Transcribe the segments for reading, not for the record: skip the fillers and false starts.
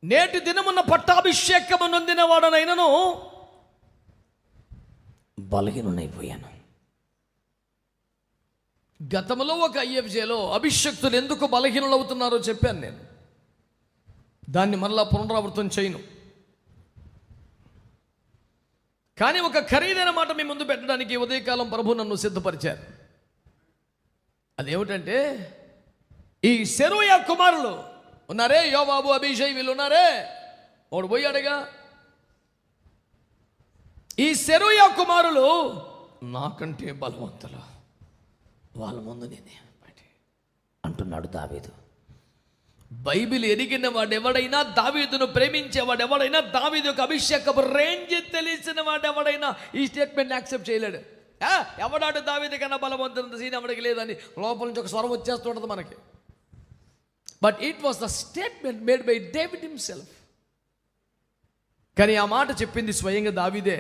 నేటి దినమున్న పట్టాభిషేకము నొందిన వాడనైనను బలహీనునైపోయాను. గతంలో ఒక ఐఎఫ్జేలో అభిషక్తులు ఎందుకు బలహీనులు అవుతున్నారో చెప్పాను నేను. దాన్ని మరలా పునరావృతం చేయను. కానీ ఒక ఖరీదైన మాట మీ ముందు పెట్టడానికి ఉదయకాలం ప్రభు నన్ను సిద్ధపరిచారు. అదేమిటంటే, ఈ సెరూయా కుమారులు ఉన్నారే, యోవాబు, అబీషై, వీళ్ళు ఉన్నారే, వాడు పోయాడుగా. ఈ సెరూయా కుమారులు నాకంటే బలవంతులు, వాళ్ళ ముందు నేనే అంటున్నాడు దావీదు. బైబిల్ ఎరిగిన వాడెవడైనా, దావీదును ప్రేమించేవాడెవడైనా, దావీదు యొక్క అభిషేకపు రేంజ్ తెలిసిన వాడెవడైనా ఈ స్టేట్మెంట్ యాక్సెప్ట్ చేయలేడు. ఎవడాడు దావీదు కన్నా బలవంతులంత సీన్ ఎవడికి లేదని లోపల నుంచి ఒక స్వరం వచ్చేస్తుంటుంది మనకి. But it was the statement made by David himself. కానీ ఆ మాట చెప్పింది స్వయంగా దావీదే.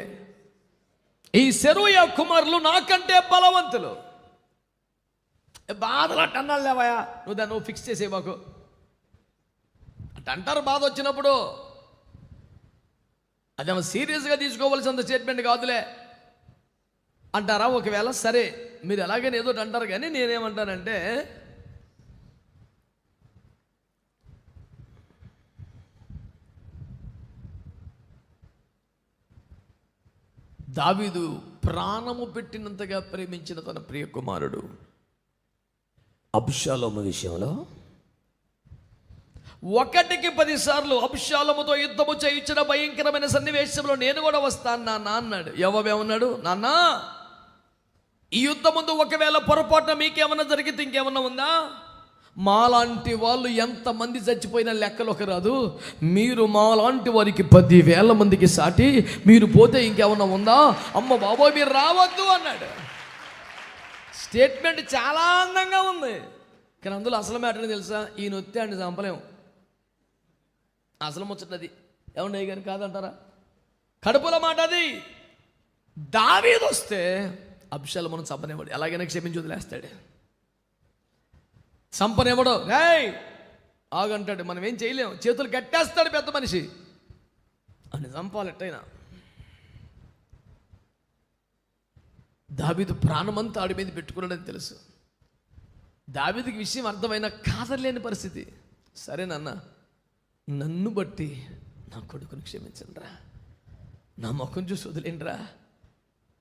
ఈ సెరూయా కుమారులు నాకంటే బలవంతులు. బాధలు అట్ట అన్నాడు లేవయా, నువ్వు ఫిక్స్ చేసే మాకు అట్ట అంటారు. బాధ వచ్చినప్పుడు అదేమో సీరియస్గా తీసుకోవాల్సినంత స్టేట్మెంట్ కాదులే అంటారా. ఒకవేళ సరే, మీరు ఎలాగైనా ఏదో అంటారు. కానీ నేనేమంటానంటే, దావీదు ప్రాణము పెట్టినంతగా ప్రేమించిన తన ప్రియ కుమారుడు అబ్షాలోము విషయంలో 1కి 10 సార్లు అబ్షాలోముతో యుద్ధము చేయించిన భయంకరమైన సన్నివేశంలో నేను కూడా వస్తాను నాన్న అన్నాడు. యోవాబేమన్నాడు, నాన్న ఈ యుద్ధం ముందు ఒకవేళ పొరపాటున మీకేమన్నా జరిగితే ఇంకేమన్నా ఉందా? మాలాంటి వాళ్ళు ఎంతమంది చచ్చిపోయినా లెక్కలోకి రాదు. మీరు మాలాంటి వారికి 10,000 మందికి సాటి, మీరు పోతే ఇంకేమన్నా ఉందా? అమ్మ బాబోయ్ మీరు రావద్దు అన్నాడు. స్టేట్మెంట్ చాలా అందంగా ఉంది. కానీ అందులో అసలు మ్యాటర్ తెలుసా? ఈయన వస్తే అండి చంపలేము. అసలు ముచ్చటది ఏమన్నా కానీ కాదంటారా? కడుపుల మాట అది. దావీదు వస్తే అబ్షాలోమును చంపనేవాడు, ఎలాగైనా క్షమించి వదిలేస్తాడు. చంపనేవాడు, ఏయ్ ఆగంటాడు. మనం ఏం చేయలేము, చేతులు కట్టేస్తాడు పెద్ద మనిషి అని. చంపాలి ఎట్టయినా. దావీదు ప్రాణమంతా ఆడి మీద పెట్టుకున్నాడని తెలుసు. దావీదుకి విషయం అర్థమైన కాదలేని పరిస్థితి. సరే నాన్న, నన్ను బట్టి నా కొడుకుని క్షమించండిరా, నా ముఖం చూసి వదిలేండిరా.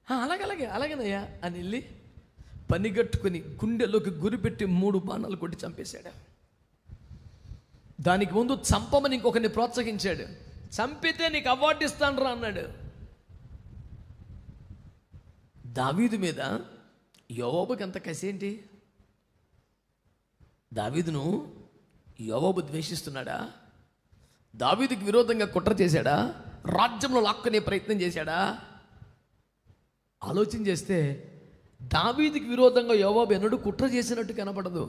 అలాగేనయ్యా అని వెళ్ళి పనిగట్టుకుని గుండెలోకి గురిపెట్టి 3 బాణాలు కొట్టి చంపేశాడు. దానికి ముందు చంపమని ఇంకొకరిని ప్రోత్సహించాడు. చంపితే నీకు అవార్డు ఇస్తాను రా అన్నాడు. దావీదు మీద యోవాబుకి ఎంత కసి ఏంటి? దావీదును యోవాబు ద్వేషిస్తున్నాడా? దావీదుకి విరోధంగా కుట్ర చేశాడా? రాజ్యంలో లాక్కునే ప్రయత్నం చేశాడా? ఆలోచన చేస్తే దావీదుకి విరోధంగా యోవాబు ఎన్నడూ కుట్ర చేసినట్టు కనపడదు.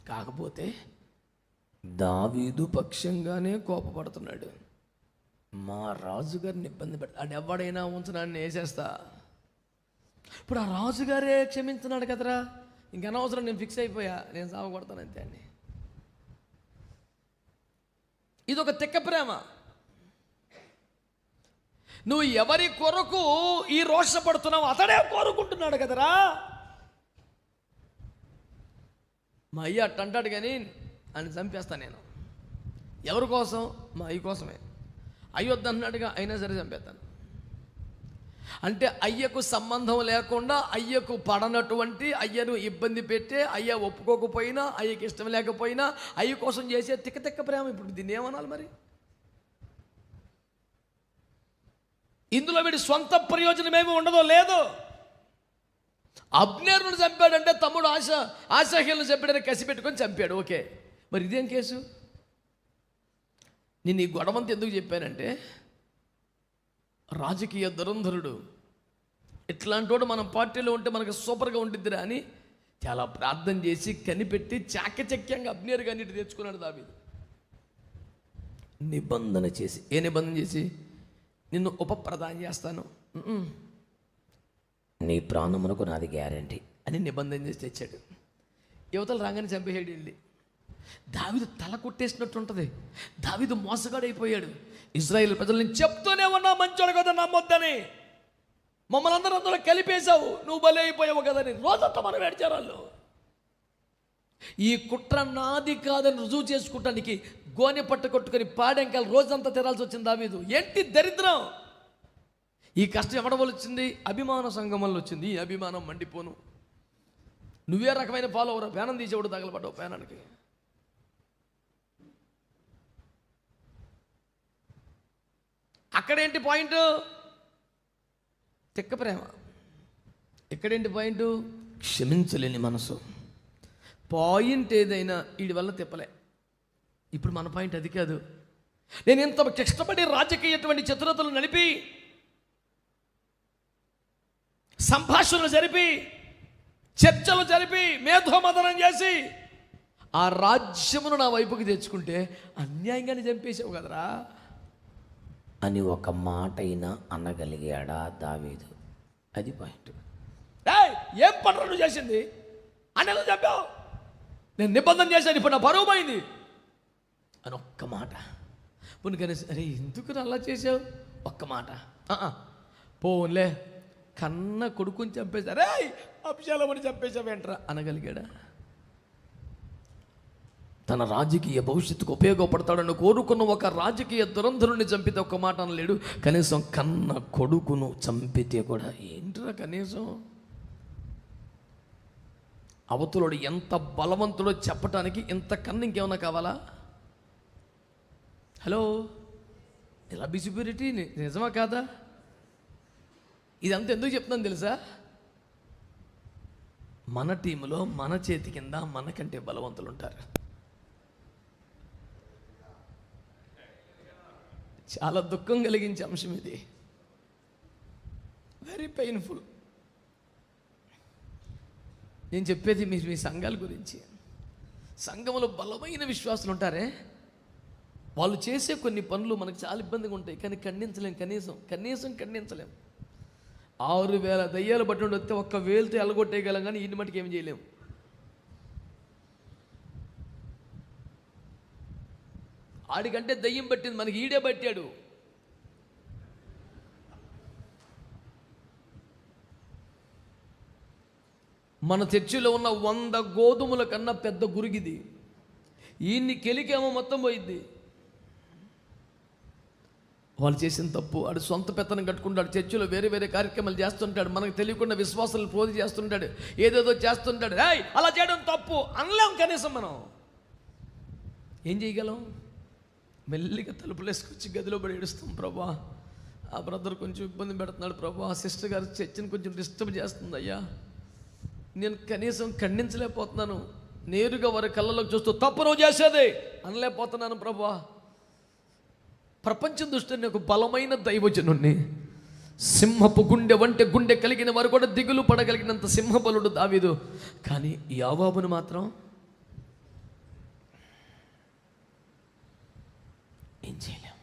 కాకపోతే దావీదు పక్షంగానే కోపపడుతున్నాడు. మా రాజుగారిని ఇబ్బంది అది ఎవడైనా ఉంచడాన్ని వేసేస్తా. ఇప్పుడు ఆ రాజుగారే క్షమించున్నాడు కదరా, ఇంకనవసరం, నేను ఫిక్స్ అయిపోయా, నేను సాగొడతాను అంతే అండి. ఇదొక తిక్క ప్రేమ. నువ్వు ఎవరి కొరకు ఈ రోషపడుతున్నావు అతడే కోరుకుంటున్నాడు కదరా. మా అయ్య అట్ట అంటాడు కానీ ఆయన చంపేస్తాను నేను. ఎవరి కోసం? మా అయ్య కోసమే. అయ్యొద్దు అన్నాడుగా, అయినా సరే చంపేస్తాను. అంటే అయ్యకు సంబంధం లేకుండా, అయ్యకు పడనటువంటి, అయ్యను ఇబ్బంది పెట్టే, అయ్య ఒప్పుకోకపోయినా, అయ్యకి ఇష్టం లేకపోయినా అయ్య కోసం చేసే తిక్క ప్రేమ. ఇప్పుడు దీన్ని ఏమనాలి మరి? ఇందులో వీడి సొంత ప్రయోజనం ఏమి ఉండదో లేదో. అబ్నేరును చంపాడంటే తమ్ముడు ఆశాహ్యులను చంపాడని కసి పెట్టుకొని చంపాడు, ఓకే. మరి ఇదేం కేసు? నేను ఈ గొడవంతా ఎందుకు చెప్పానంటే, రాజకీయ దురంధరుడు ఇట్లాంటి వాడు మన పార్టీలో ఉంటే మనకు సూపర్గా ఉండిద్దిరా అని చాలా ప్రార్థన చేసి కనిపెట్టి చాకచక్యంగా అబ్నేరు కానీ తెచ్చుకున్నాడు దావీదు. నిబంధన చేసి, ఏ నిబంధన చేసి? నిన్ను ఉపప్రదానం చేస్తాను, నీ ప్రాణమునకు నాది గ్యారంటీ అని నిబంధన చేసి తెచ్చాడు. యువతలు రాగానే చంపేసాడు వెళ్ళి. దావీదు తల కొట్టేసినట్టు ఉంటుంది. దావీదు మోసగాడైపోయాడు. ఇశ్రాయేలు ప్రజల్ని చెప్తూనే ఉన్నా మంచోడు కదా నమ్మొద్దని, మమ్మల్ని అందరూ కలిపేశావు, నువ్వు బలి అయిపోయావు కదని రోజంతా మనం ఏడ్చారు వాళ్ళు. ఈ కుట్ర నాది కాదని రుజువు చేసుకుంటానికి గోనె పట్టు కొట్టుకొని పాడెంకాలు రోజంతా తినాల్సి వచ్చింది దావీదు. ఏంటి దరిద్రం! ఈ కష్టం ఎవడ వల్ల వచ్చింది? అభిమాన సంఘం వల్ల వచ్చింది. ఈ అభిమానం మండిపోను. నువ్వే రకమైన ఫాలోవర్, పేనం తీసేవాడు తగలబడ్డావు పేనానికి. అక్కడేంటి పాయింట్? తిక్క ప్రేమ. ఇక్కడేంటి పాయింట్? క్షమించలేని మనసు. పాయింట్ ఏదైనా వీడి వల్ల తిప్పలే. ఇప్పుడు మన పాయింట్ అది కాదు. నేను ఇంత కష్టపడి రాజకీయటువంటి చతురతలు నడిపి, సంభాషణలు జరిపి, చర్చలు జరిపి, మేధోమదనం చేసి ఆ రాజ్యమును నా వైపుకి తెచ్చుకుంటే అన్యాయంగానే చంపేసావు కదరా అని ఒక మాట అయినా అనగలిగాడా దావీదు? అది పాయింట్. ఏం పట్ల నువ్వు చేసింది అని ఎలా చెప్పావు? నేను నిబంధన చేశాను, ఇప్పుడు నా పరువు పోయింది అని ఒక్క మాట. పోనీ కనీసం అరే ఎందుకు అలా చేసావు ఒక్క మాట. పోన్లే కన్న కొడుకుని చంపేశారే, అభిషాలమని చంపేశావేంట్రా అనగలిగాడా? తన రాజకీయ భవిష్యత్తుకు ఉపయోగపడతాడని కోరుకున్న ఒక రాజకీయ దురంధరుని చంపితే ఒక్క మాట అనలేడు. కనీసం కన్న కొడుకును చంపితే కూడా ఏంట్రా కనీసం? అవతలుడు ఎంత బలవంతుడో చెప్పటానికి ఇంత కన్నా ఇంకేమన్నా కావాలా? హలో, ఇలా బిసిబిరిటీ నిజమా కాదా? ఇదంతా ఎందుకు చెప్తున్నాను తెలుసా? మన టీంలో మన చేతి కింద మనకంటే బలవంతులు ఉంటారు. చాలా దుఃఖం కలిగించే అంశం ఇది. Very painful. నేను చెప్పేది మీ సంఘాల గురించి. సంఘంలో బలమైన విశ్వాసులు ఉంటారే, వాళ్ళు చేసే కొన్ని పనులు మనకు చాలా ఇబ్బందిగా ఉంటాయి, కానీ ఖండించలేం. కనీసం ఖండించలేం. 6000 దయ్యాలు బట్టి వస్తే ఒక్క వేలుతో ఎలగొట్టేయగలం, కానీ ఈయన మటుకు ఏం చేయలేం. ఆడికంటే దయ్యం పట్టింది, మనకి ఈడే పట్టాడు. మన చర్చిలో ఉన్న 100 గోధుమల కన్నా పెద్ద గురిగిది. ఈయన్ని కెలికేమో మొత్తం పోయిద్ది. వాళ్ళు చేసిన తప్పు. ఆడు సొంత పెత్తనం కట్టుకుంటాడు, చర్చిలో వేరే వేరే కార్యక్రమాలు చేస్తుంటాడు, మనకు తెలియకుండా విశ్వాసాలు పోది చేస్తుంటాడు, ఏదేదో చేస్తుంటాడు. అలా చేయడం తప్పు అనలేం. కనీసం మనం ఏం చేయగలం? మెల్లిగా తలుపులు వేసుకొచ్చి గదిలో పడి ఏడుస్తాం. ప్రభా, ఆ బ్రదర్ కొంచెం ఇబ్బంది పెడుతున్నాడు ప్రభా, ఆ సిస్టర్ గారు చర్చిని కొంచెం డిస్టర్బ్ చేస్తుంది అయ్యా, నేను కనీసం ఖండించలేకపోతున్నాను. నేరుగా వారి కళ్ళలోకి చూస్తూ తప్పు నువ్వు చేసేది అనలేకపోతున్నాను ప్రభా. ప్రపంచం దృష్టిని ఒక బలమైన దైవజనుణ్ణి, సింహపు గుండె వంటి గుండె కలిగిన వారు కూడా దిగులు పడగలిగినంత సింహబలుడు దావీదు. కానీ యోవాబును మాత్రం ఏం చేయలేం.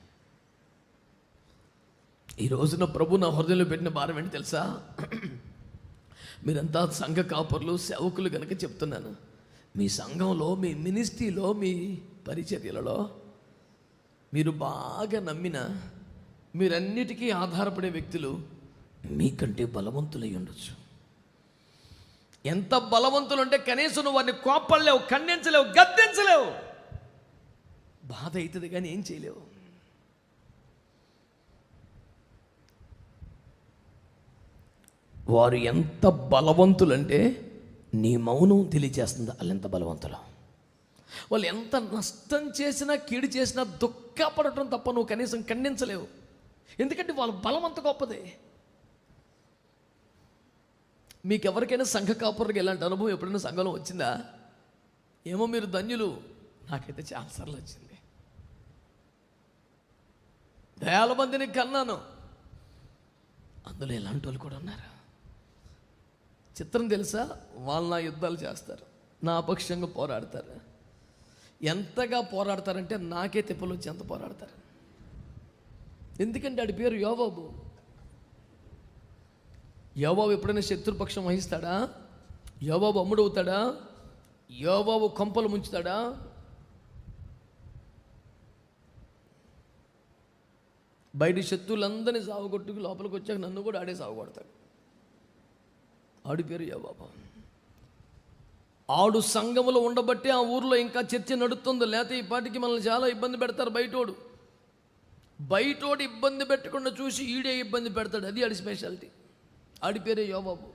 ఈ రోజున ప్రభు నా హృదయంలో పెట్టిన భారం ఏంటి తెలుసా? మీరంతా సంఘ కాపర్లు, సేవకులు కనుక చెప్తున్నాను, మీ సంఘంలో, మీ మినిస్ట్రీలో, మీ పరిచర్యలలో మీరు బాగా నమ్మిన, మీరన్నిటికీ ఆధారపడే వ్యక్తులు మీకంటే బలవంతులై ఉండొచ్చు. ఎంత బలవంతులు అంటే కనీసం నువ్వు వారిని కోపడలేవు, ఖండించలేవు, గద్దించలేవు. బాధ అవుతుంది కానీ ఏం చేయలేవు. వారు ఎంత బలవంతులంటే నీ మౌనం తెలియజేస్తుంది వాళ్ళు ఎంత బలవంతులు. వాళ్ళు ఎంత నష్టం చేసినా, కీడు చేసినా దుఃఖపడటం తప్ప నువ్వు కనీసం ఖండించలేవు. ఎందుకంటే వాళ్ళ బలం అంత గొప్పదే. మీకు ఎవరికైనా సంఘ కాపురికి ఎలాంటి అనుభవం ఎప్పుడైనా సంఘంలో వచ్చిందా? ఏమో మీరు ధన్యులు. నాకైతే చాలాసార్లు వచ్చింది. వేల మందిని కన్నాను, అందులో ఎలాంటి వాళ్ళు కూడా ఉన్నారు. చిత్రం తెలుసా? వాళ్ళు నా యుద్ధాలు చేస్తారు, నా పక్షంగా పోరాడతారు. ఎంతగా పోరాడతారంటే నాకే తిప్పలు వచ్చి ఎంత పోరాడతారు. ఎందుకంటే ఆడి పేరు యోవాబు. యోవాబు ఎప్పుడైనా శత్రుపక్షం వహిస్తాడా? యోవాబు అమ్ముడవుతాడా? యోవాబు కొంపలు ముంచుతాడా? బయట శత్రువులందరినీ సాగుకొట్టుకు లోపలికి వచ్చాక నన్ను కూడా ఆడే సాగుకొడతాడు. ఆడి పేరు యోవాబు. ఆడు సంఘములో ఉండబట్టి ఆ ఊర్లో ఇంకా చర్చ నడుస్తుందో, లేకపోతే ఈ పాటికి మనల్ని చాలా ఇబ్బంది పెడతారు. బయటోడు ఇబ్బంది పెట్టకుండా చూసి ఈడే ఇబ్బంది పెడతాడు. అది ఆడి స్పెషాలిటీ. ఆడి పేరే యోవాబు.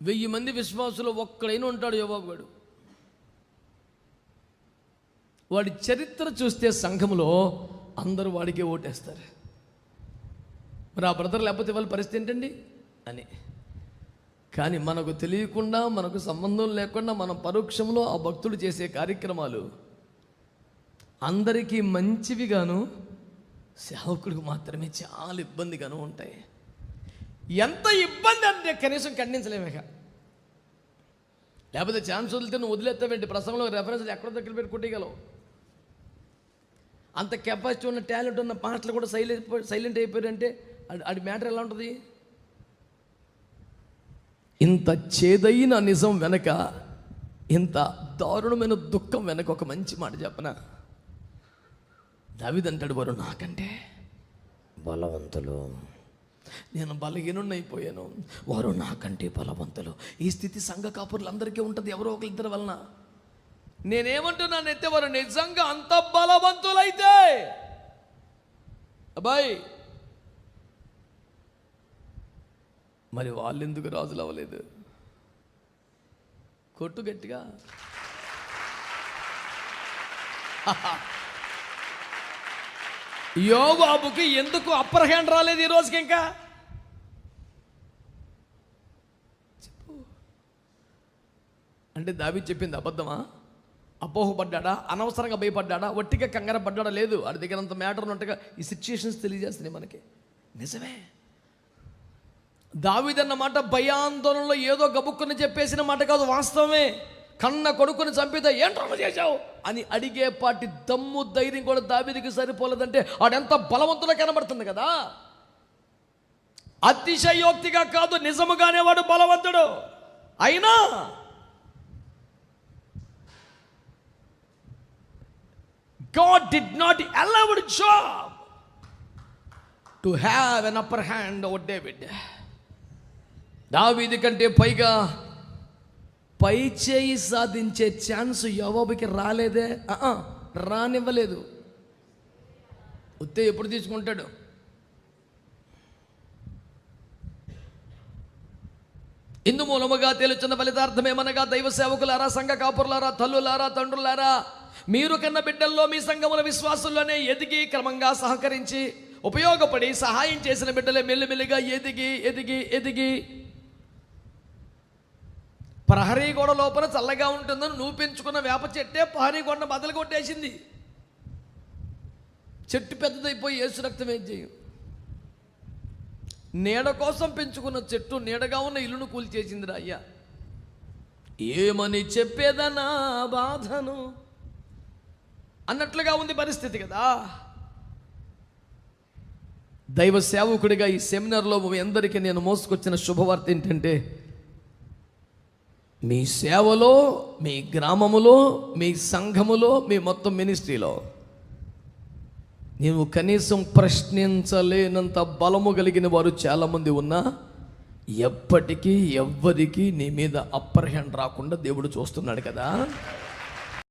1000 మంది విశ్వాసులు ఒక్కడైనా ఉంటాడు యోవాబు గాడు. వాడి చరిత్ర చూస్తే సంఘంలో అందరూ వాడికే ఓటేస్తారు. మరి ఆ బ్రదర్ లేకపోతే వాళ్ళ పరిస్థితి ఏంటండి అని. కానీ మనకు తెలియకుండా, మనకు సంబంధం లేకుండా మన పరోక్షంలో ఆ భక్తుడు చేసే కార్యక్రమాలు అందరికీ మంచివిగాను, సేవకుడికి మాత్రమే చాలా ఇబ్బందిగాను ఉంటాయి. ఎంత ఇబ్బంది అంటే కనీసం ఖండించలేమేక. లేకపోతే ఛాన్స్ వదిలితే నువ్వు వదిలేస్తావేంటి? ప్రసంగంలో రెఫరెన్స్ ఎక్కడో దగ్గర పెట్టి కొట్టగలవు. అంత కెపాసిటీ ఉన్న, టాలెంట్ ఉన్న పాటలు కూడా సైలెంట్ అయిపోయారంటే అది మ్యాటర్ ఎలా ఉంటుంది? ఇంత చేదైన నిజం వెనక, ఇంత దారుణమైన దుఃఖం వెనక ఒక మంచి మాట చెప్పనా? దావీదు అంటాడు, వారు నాకంటే బలవంతులు, నేను బలహీనున్నైపోయాను, వారు నాకంటే బలవంతులు. ఈ స్థితి సంఘ కాపురులందరికీ ఉంటుంది, ఎవరో ఒకరిద్దరి వలన. నేనేమంటున్నానైతే వారు నిజంగా అంత బలవంతులైతే, అబ్బాయి మరి వాళ్ళు ఎందుకు రాజులు అవ్వలేదు? కొట్టు గట్టిగా. యోవాబుకి ఎందుకు అప్పర్ హ్యాండ్ రాలేదు ఈ రోజుకి? ఇంకా చెప్పు. అంటే దావీదు చెప్పింది అబద్ధమా? అపోహపడ్డా? అనవసరంగా భయపడ్డా? ఒట్టిగా కంగారు పడ్డా? లేదు. వాడి దగ్గర అంత మ్యాటర్ ఉన్నట్టుగా ఈ సిచ్యుయేషన్స్ తెలియజేస్తున్నాయి మనకి. నిజమే. దావీదు అన్న మాట భయాందోళనలో ఏదో గబుక్కుని చెప్పేసిన మాట కాదు, వాస్తవమే. కన్న కొడుకుని చంపితే ఏంట్రా చేశావు అని అడిగేపాటి దమ్ము, ధైర్యం కూడా దావీదుకి సరిపోలేదంటే ఆడెంత బలవంతులో కనబడుతుంది కదా. అతిశయోక్తిగా కాదు, నిజముగానే వాడు బలవంతుడు. అయినా God did not allow Joab to have an upper hand over David. దావీదు కంటే పైగా పై చేయి సాధించే ఛాన్స్ యోవాబుకి రాలేదే, రానివ్వలేదు. ఉత్తే ఎప్పుడు తీసుకుంటాడు? ఇందు మూలముగా తెలుచున్న ఫలితార్థమేమనగా, దైవ సేవకులారా, సంఘ కాపురులారా, తల్లులారా, తండ్రులారా, మీరు కన్న బిడ్డల్లో మీ సంఘముల విశ్వాసుల్లోనే ఎదిగి క్రమంగా సహకరించి ఉపయోగపడి సహాయం చేసిన బిడ్డలే మెల్లిమెల్లిగా ఎదిగి ఎదిగి ఎదిగి ప్రహరీ గోడ లోపల చల్లగా ఉంటుందని నువ్వు పెంచుకున్న వేప చెట్టే ప్రహరీ గోడను బదలు కొట్టేసింది. చెట్టు పెద్దదైపోయి యేసు రక్తం ఏం చేయు. నీడ కోసం పెంచుకున్న చెట్టు నీడగా ఉన్న ఇల్లును కూల్చేసిందిరా అయ్యా. ఏమని చెప్పేదనా బాధను అన్నట్లుగా ఉంది పరిస్థితి కదా. దైవ సేవకుడిగా ఈ సెమినార్లో మీ అందరికీ నేను మోసుకొచ్చిన శుభవార్త ఏంటంటే, మీ సేవలో, మీ గ్రామములో, మీ సంఘములో, మీ మొత్తం మినిస్ట్రీలో నీవు కనీసం ప్రశ్నించలేనంత బలము కలిగిన వారు చాలామంది ఉన్నా ఎప్పటికీ ఎవ్వరికి నీ మీద అప్పర్ హ్యాండ్ రాకుండా దేవుడు చూస్తున్నాడు కదా.